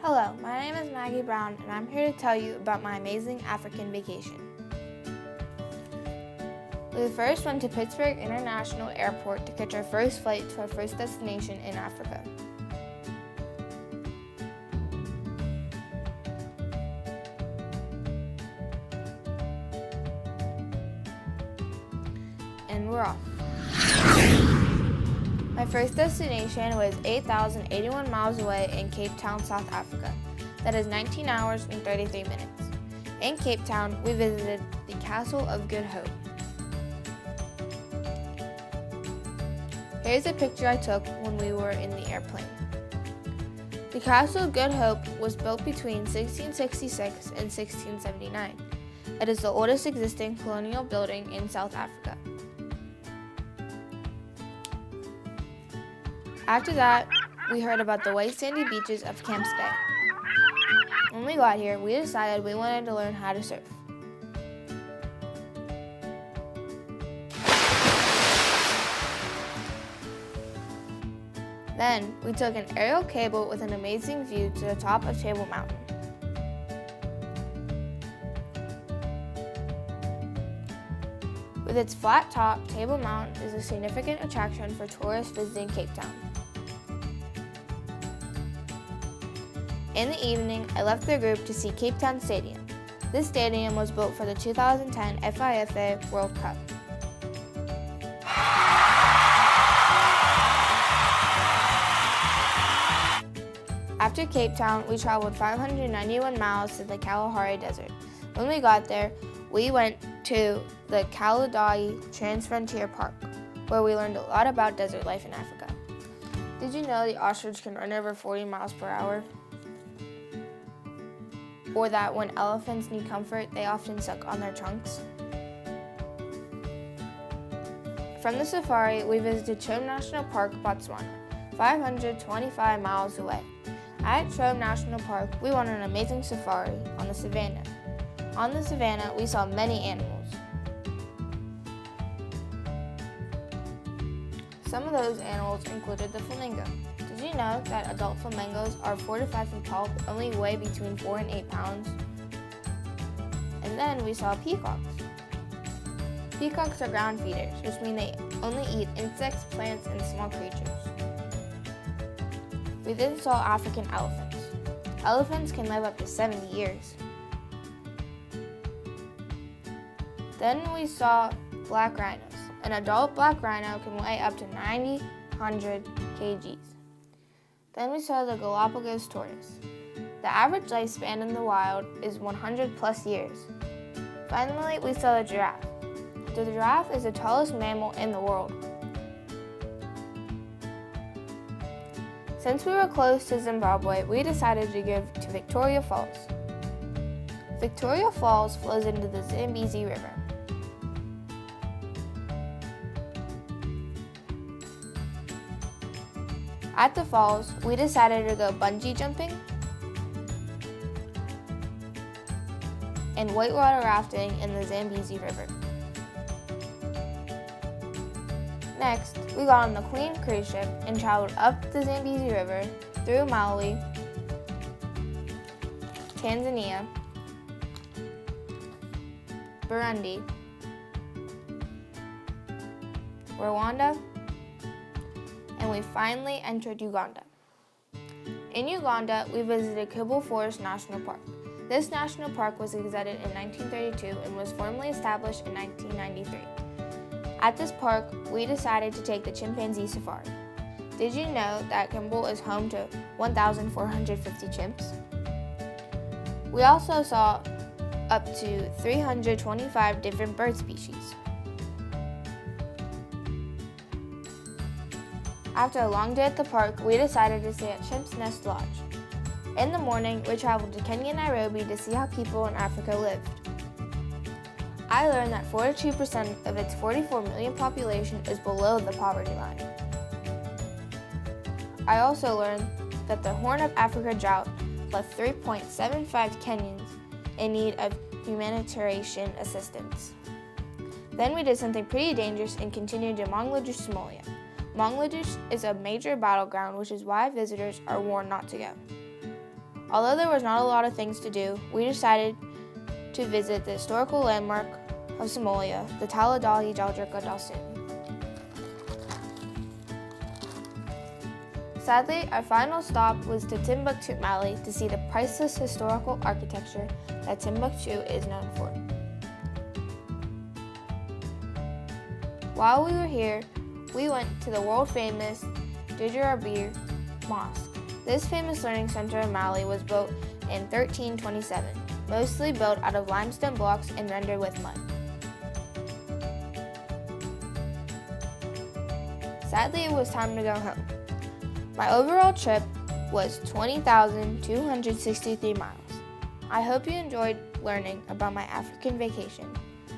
Hello, my name is Maggie Brown, and I'm here to tell you about my amazing African vacation. We first went to Pittsburgh International Airport to catch our first flight to our first destination in Africa. And we're off. My first destination was 8,081 miles away in Cape Town, South Africa. That is 19 hours and 33 minutes. In Cape Town, we visited the Castle of Good Hope. Here's a picture I took when we were in the airplane. The Castle of Good Hope was built between 1666 and 1679. It is the oldest existing colonial building in South Africa. After that, we heard about the white sandy beaches of Camps Bay. When we got here, we decided we wanted to learn how to surf. Then, we took an aerial cable with an amazing view to the top of Table Mountain. With its flat top, Table Mountain is a significant attraction for tourists visiting Cape Town. In the evening, I left the group to see Cape Town Stadium. This stadium was built for the 2010 FIFA World Cup. After Cape Town, we traveled 591 miles to the Kalahari Desert. When we got there, we went to the Kalahari Transfrontier Park, where we learned a lot about desert life in Africa. Did you know the ostrich can run over 40 miles per hour? Or that when elephants need comfort, they often suck on their trunks? From the safari, we visited Chobe National Park, Botswana, 525 miles away. At Chobe National Park, we went on an amazing safari on the savannah. On the savannah, we saw many animals. Some of those animals included the flamingo. Did you know that adult flamingos are 4 to 5 feet tall but only weigh between 4 and 8 pounds? And then we saw peacocks. Peacocks are ground feeders, which mean they only eat insects, plants, and small creatures. We then saw African elephants. Elephants can live up to 70 years. Then we saw black rhinos. An adult black rhino can weigh up to 100 kgs. Then we saw the Galapagos tortoise. The average lifespan in the wild is 100 plus years. Finally, we saw the giraffe. The giraffe is the tallest mammal in the world. Since we were close to Zimbabwe, we decided to go to Victoria Falls. Victoria Falls flows into the Zambezi River. At the falls, we decided to go bungee jumping and whitewater rafting in the Zambezi River. Next, we got on the Queen cruise ship and traveled up the Zambezi River through Malawi, Tanzania, Burundi, Rwanda, and we finally entered Uganda. In Uganda, we visited Kibo Forest National Park. This national park was gazetted in 1932 and was formally established in 1993. At this park, we decided to take the chimpanzee safari. Did you know that Kimball is home to 1,450 chimps? We also saw up to 325 different bird species. After a long day at the park, we decided to stay at Chimp's Nest Lodge. In the morning, we traveled to Kenya, Nairobi to see how people in Africa lived. I learned that 42% of its 44 million population is below the poverty line. I also learned that the Horn of Africa drought left 3.75 Kenyans in need of humanitarian assistance. Then we did something pretty dangerous and continued to Mogadishu, Somalia. Mogadishu is a major battleground, which is why visitors are warned not to go. Although there was not a lot of things to do, we decided to visit the historical landmark of Somalia, the Taladahi Jaldrika Dalsun. Sadly, our final stop was to Timbuktu, Mali, to see the priceless historical architecture that Timbuktu is known for. While we were here, we went to the world-famous Djibouti Mosque. This famous learning center in Mali was built in 1327, mostly built out of limestone blocks and rendered with mud. Sadly, it was time to go home. My overall trip was 20,263 miles. I hope you enjoyed learning about my African vacation.